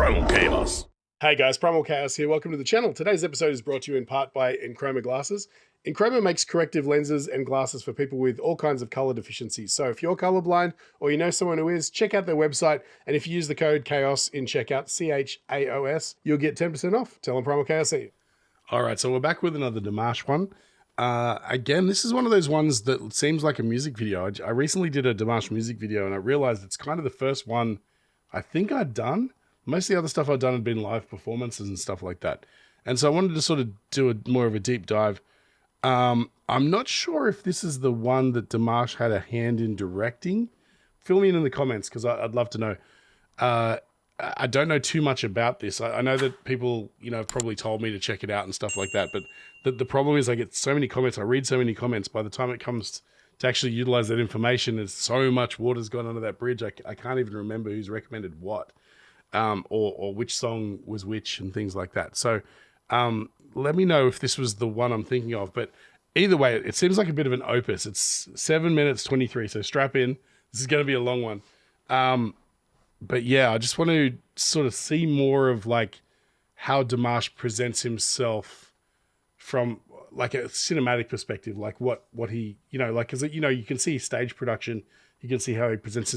Primal Chaos. Hey guys, Primal Chaos here. Welcome to the channel. Today's episode is brought to you in part by Enchroma Glasses. Enchroma makes corrective lenses and glasses for people with all kinds of color deficiencies. So if you're colorblind or you know someone who is, check out their website. And if you use the code CHAOS in checkout, CHAOS, you'll get 10% off. Tell them Primal Chaos here. All right, so we're back with another Dimash one. Again, this is one of those ones that seems like a music video. I recently did a Dimash music video and I realized it's kind of the first one I think I'd done. Most of the other stuff I've done had been live performances and stuff like that. And so I wanted to sort of do more of a deep dive. I'm not sure if this is the one that Dimash had a hand in directing. Fill me in the comments because I'd love to know. I don't know too much about this. I know that people, have probably told me to check it out and stuff like that. But the problem is I get so many comments. I read so many comments. By the time it comes to actually utilize that information, there's so much water's gone under that bridge. I can't even remember who's recommended what. Or which song was which and things like that. So let me know if this was the one I'm thinking of. But either way, it seems like a bit of an opus. It's 7 minutes 23, so strap in. This is going to be a long one. But yeah, I just want to sort of see more of like how Dimash presents himself from like a cinematic perspective, like what he, because you can see stage production, you can see how he presents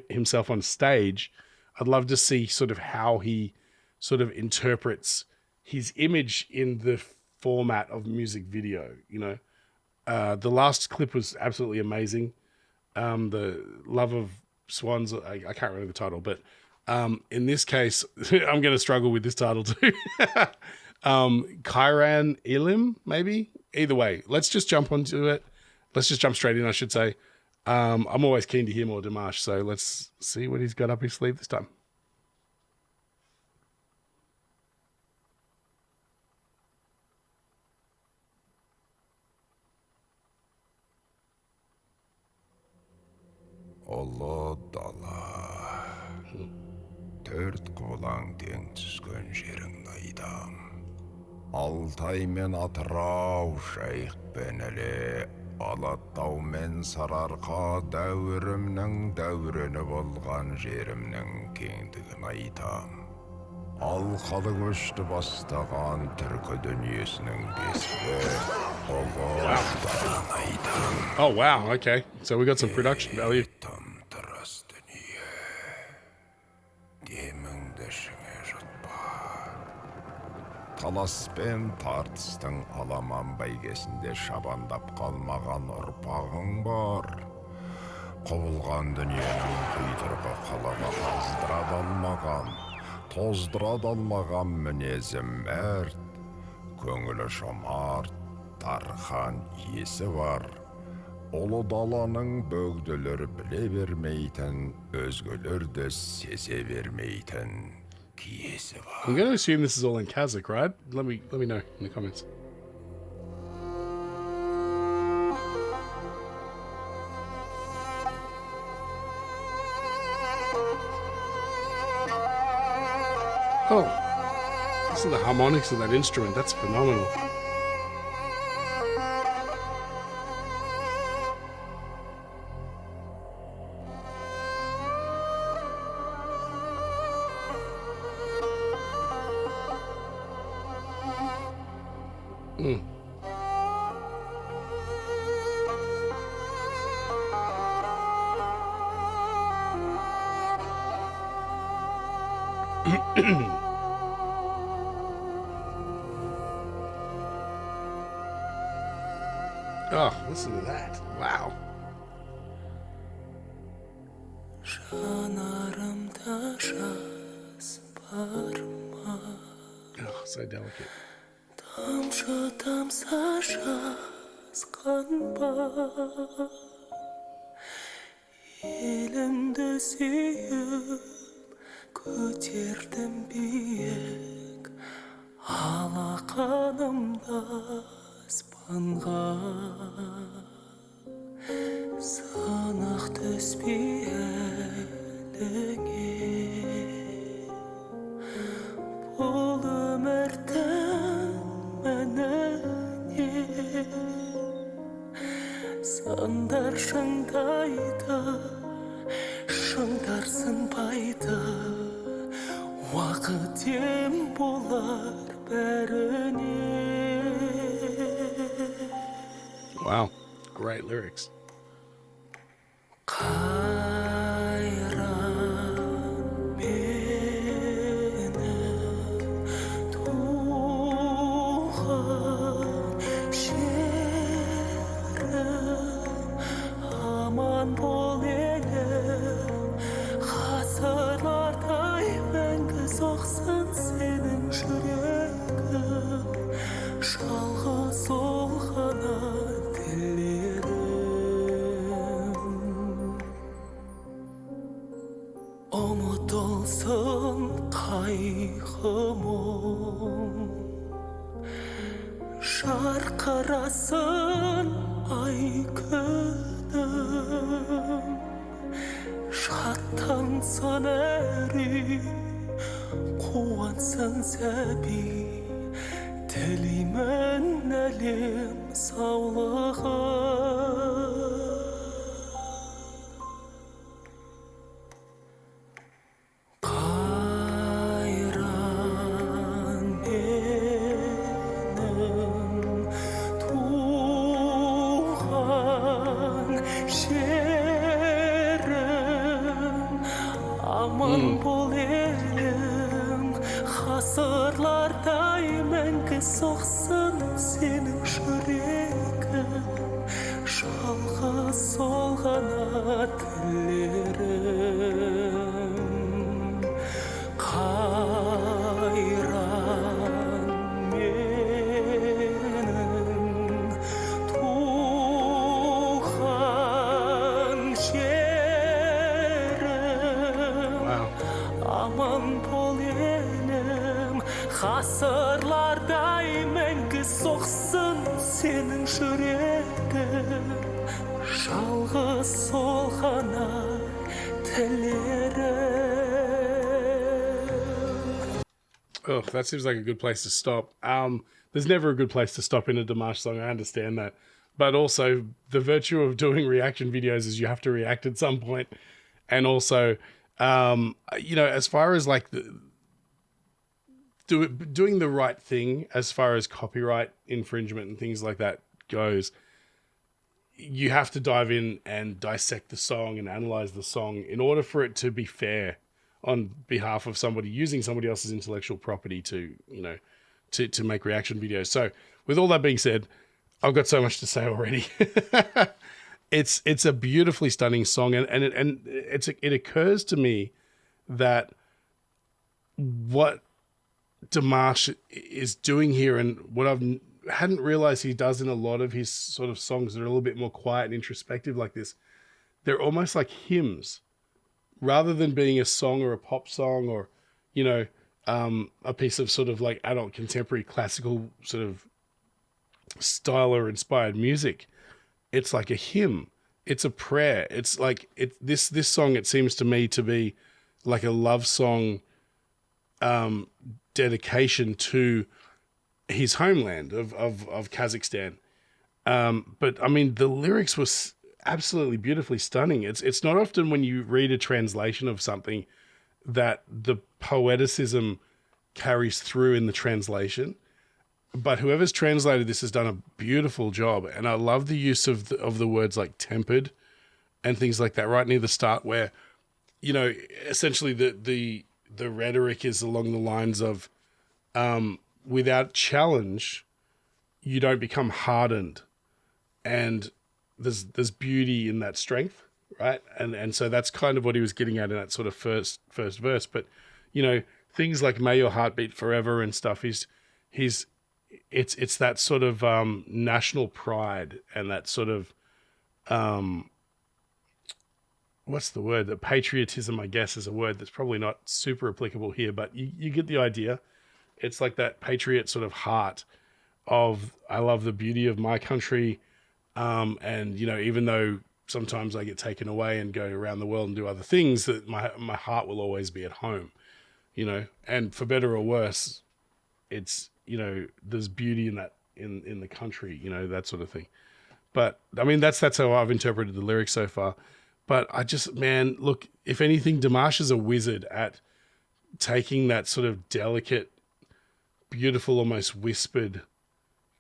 himself on stage. I'd love to see sort of how he sort of interprets his image in the format of music video, The last clip was absolutely amazing. The Love of Swans, I can't remember the title, but in this case, I'm going to struggle with this title too. Qairan Elim, maybe? Either way, let's just jump onto it. Let's just jump straight in, I should say. I'm always keen to hear more Dimash, so let's see what he's got up his sleeve this time. Ұлы дала, төрт қолаң тең түскен жерің айдам. Алтай мен Атырау, Жайық пен Іле, Алатау мен Сарыарқа дәуірімнің дәурені болған жерімнің кеңдігін айтам. Алқалы көшті бастаған түркі дүниесінің бесігі, ұлы даланы айтам. Oh wow, okay. So we got some production value. Тым-тырыс дүние, деміңді ішіңе жұтпа. Талас пен тартыстың аламан бәйгесінде шабандап қалмаған ұрпағың бар. Құбылған дүниенің құйтырғы қалаға тоздыра алмаған мінезім мәрт, көңілі жомарт, дархан иесі бар. Ұлы даланың бөгделері біле бермейтін, өзгелерді сезе бермейтін киесі бар. I'm going to assume this is all in Kazakh, right? Let me know in the comments. Oh, listen to the harmonics of that instrument. That's phenomenal. Oh, listen to that. Wow. Oh, so delicate. Көтердім биік алақанымда аспанға, сынық түспей әліңе. Бұл өмірдің мәніне сандар шыңдайды, шыңдар сынбайды. бақытем болар бәріне. Wow, great lyrics. Қайран менің туған жерім, аман бол елім, ғасырлардай мәңгі соқсын сенің жүрегің, жалғыз ол ғана тілерім. Ұмытылсын қайғым, жарқырасын ай күнім, шаттансын әр үй, қуансын сәби, тілеймін әлем саулығын. Қайран менің туған жерім, аман бол елім, ғасырлардай мәңгі соқсын сенің жүрегің, жалғыз сол ғана тілерім. Қайран менің туған жерім, аман бол елім, ғасырлардай мәңгі соқсын сенің жүрегің, жалғыз сол ғана тілерім. Oh, that seems like a good place to stop. There's never a good place to stop in a Dimash song. I understand that. But also, the virtue of doing reaction videos is you have to react at some point. And also, as far as like doing the right thing as far as copyright infringement and things like that goes, you have to dive in and dissect the song and analyze the song in order for it to be fair on behalf of somebody using somebody else's intellectual property to make reaction videos. So with all that being said, I've got so much to say already. It's a beautifully stunning song, and it occurs to me that what Dimash is doing here, and what hadn't realized he does in a lot of his sort of songs that are a little bit more quiet and introspective like this, they're almost like hymns. Rather than being a song or a pop song or, a piece of sort of like adult contemporary classical sort of style or inspired music, it's like a hymn. It's a prayer. It's like this song, it seems to me to be like a love song dedication to his homeland of Kazakhstan. But I mean, the lyrics were absolutely beautifully stunning. It's not often when you read a translation of something that the poeticism carries through in the translation, but whoever's translated this has done a beautiful job. And I love the use of the words like tempered and things like that right near the start, where essentially the rhetoric is along the lines of without challenge you don't become hardened, and there's beauty in that strength, right? And so that's kind of what he was getting at in that sort of first verse. But things like "May Your Heart Beat Forever" and stuff. It's that sort of national pride and that sort of what's the word? The patriotism, I guess, is a word that's probably not super applicable here, but you get the idea. It's like that patriot sort of heart of, I love the beauty of my country. And, even though sometimes I get taken away and go around the world and do other things, that my heart will always be at home, and for better or worse, it's, there's beauty in that, in the country, that sort of thing. But I mean, that's how I've interpreted the lyrics so far. But I just, man, look, if anything, Dimash is a wizard at taking that sort of delicate, beautiful, almost whispered,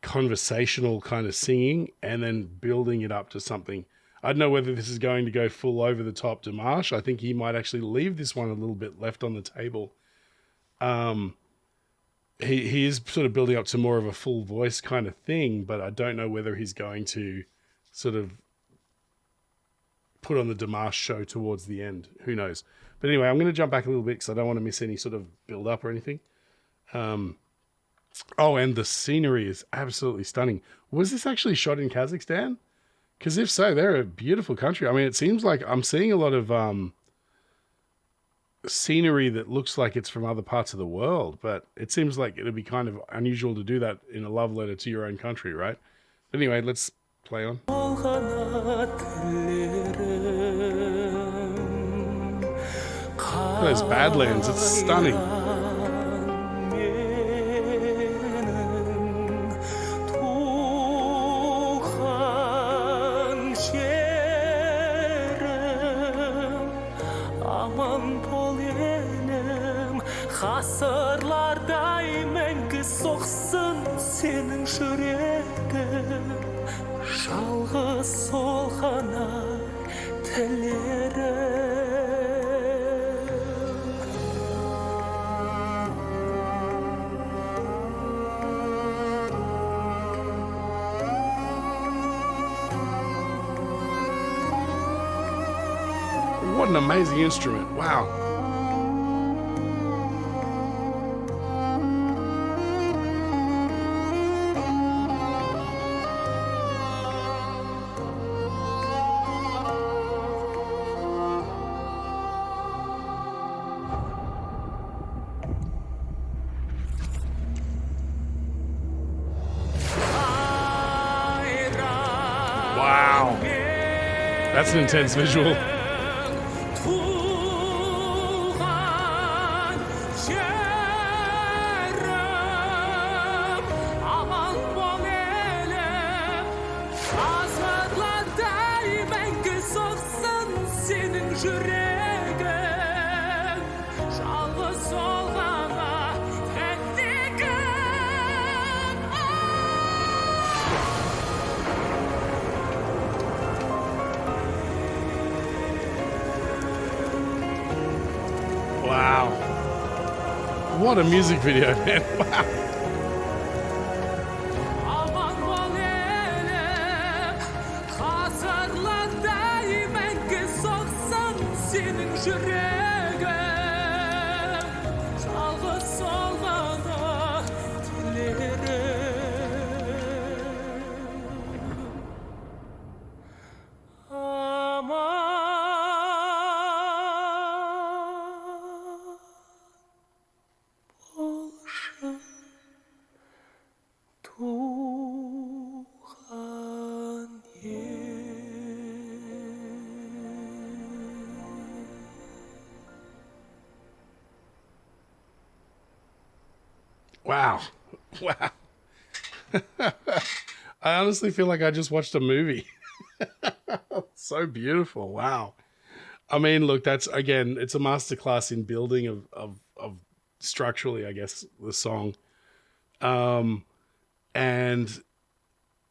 conversational kind of singing and then building it up to something. I don't know whether this is going to go full over the top Dimash. I think he might actually leave this one a little bit left on the table. He is sort of building up to more of a full voice kind of thing, but I don't know whether he's going to sort of put on the Dimash show towards the end. Who knows? But anyway, I'm going to jump back a little bit because I don't want to miss any sort of build up or anything. Oh, and the scenery is absolutely stunning. Was this actually shot in Kazakhstan? Because if so, they're a beautiful country. I mean, it seems like I'm seeing a lot of scenery that looks like it's from other parts of the world, but it seems like it'd be kind of unusual to do that in a love letter to your own country, right? But anyway, let's play on. Those Badlands, it's stunning. Ғасырлардай мәңгі соқсын сенің жүрегің, жалғыз сол ғана тілерім. What an amazing instrument. Wow. Wow. That's an intense visual. Wow. What a music video, man. Wow. Wow. Wow. I honestly feel like I just watched a movie. So beautiful. Wow. I mean, look, that's, again, it's a masterclass in building of structurally, I guess, the song. And,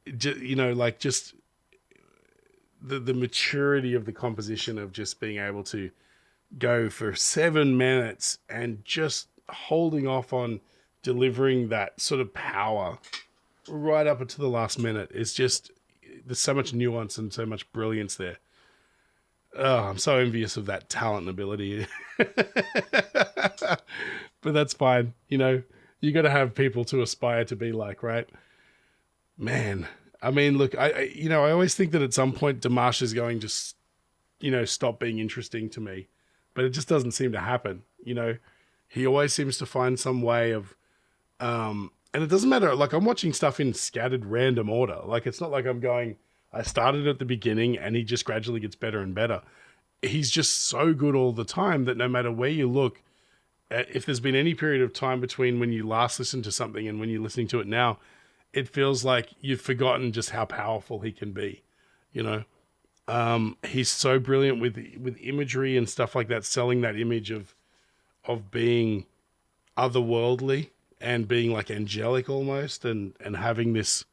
you know, like just the maturity of the composition of just being able to go for 7 minutes and just holding off on delivering that sort of power right up until the last minute. It's just, there's so much nuance and so much brilliance there. Oh, I'm so envious of that talent and ability. But that's fine. You know, you got to have people to aspire to be like, right? Man, I mean, look, I always think that at some point Dimash is going to, you know, stop being interesting to me, but it just doesn't seem to happen. You know, he always seems to find some way of, and it doesn't matter. Like, I'm watching stuff in scattered random order. Like, it's not like I'm going, I started at the beginning and he just gradually gets better and better. He's just so good all the time that no matter where you look, if there's been any period of time between when you last listened to something and when you're listening to it now, it feels like you've forgotten just how powerful he can be. You know, he's so brilliant with imagery and stuff like that, selling that image of being otherworldly and being like angelic almost, and having this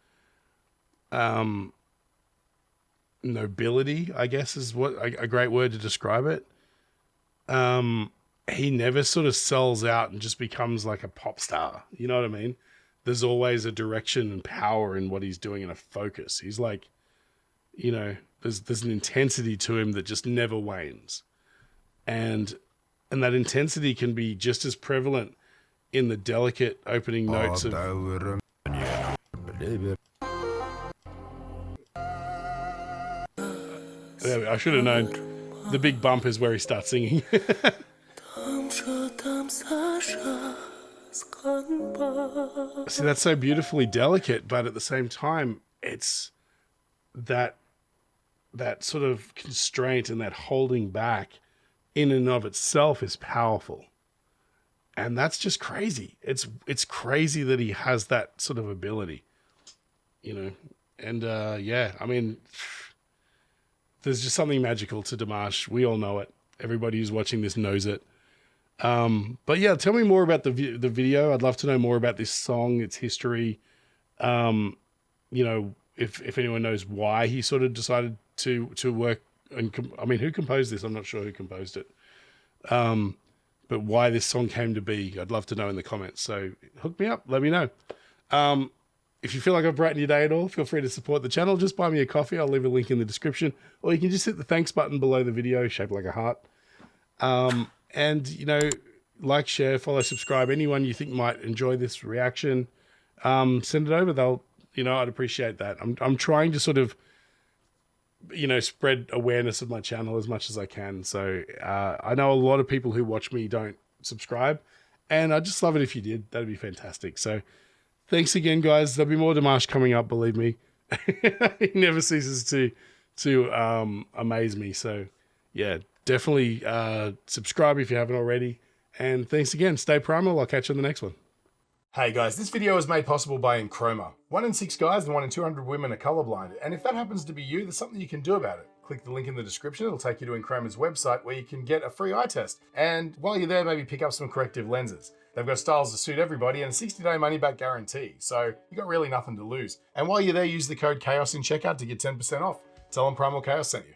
nobility, I guess is what a great word to describe it. He never sort of sells out and just becomes like a pop star. You know what I mean? There's always a direction and power in what he's doing and a focus. He's like, you know, there's an intensity to him that just never wanes. And that intensity can be just as prevalent in the delicate opening notes of... I should have known. The big bump is where he starts singing. See, that's so beautifully delicate, but at the same time, it's that sort of constraint and that holding back in and of itself is powerful. And that's just crazy. It's crazy that he has that sort of ability, you know? And yeah, I mean, there's just something magical to Dimash. We all know it. Everybody who's watching this knows it. But yeah, tell me more about the video. I'd love to know more about this song, its history. You know, if anyone knows why he sort of decided to work and I mean, who composed this? I'm not sure who composed it. But why this song came to be, I'd love to know in the comments. So hook me up, let me know. If you feel like I've brightened your day at all, feel free to support the channel. Just buy me a coffee. I'll leave a link in the description. Or you can just hit the thanks button below the video, shaped like a heart. And, you know, like, share, follow, subscribe. Anyone you think might enjoy this reaction, send it over. I'd appreciate that. I'm trying to sort of, you know, spread awareness of my channel as much as I can. So I know a lot of people who watch me don't subscribe, and I'd just love it if you did. That'd be fantastic. So thanks again, guys. There'll be more Dimash coming up, believe me. He never ceases to amaze me. So yeah, definitely subscribe if you haven't already. And thanks again. Stay primal. I'll catch you on the next one. Hey guys, this video is made possible by Enchroma. 1 in 6 guys and 1 in 200 women are colorblind, and if that happens to be you, there's something you can do about it. Click the link in the description, it'll take you to Enchroma's website where you can get a free eye test. And while you're there, maybe pick up some corrective lenses. They've got styles to suit everybody and a 60-day money-back guarantee, so you got really nothing to lose. And while you're there, use the code CHAOS in checkout to get 10% off. Tell them Primal Chaos sent you.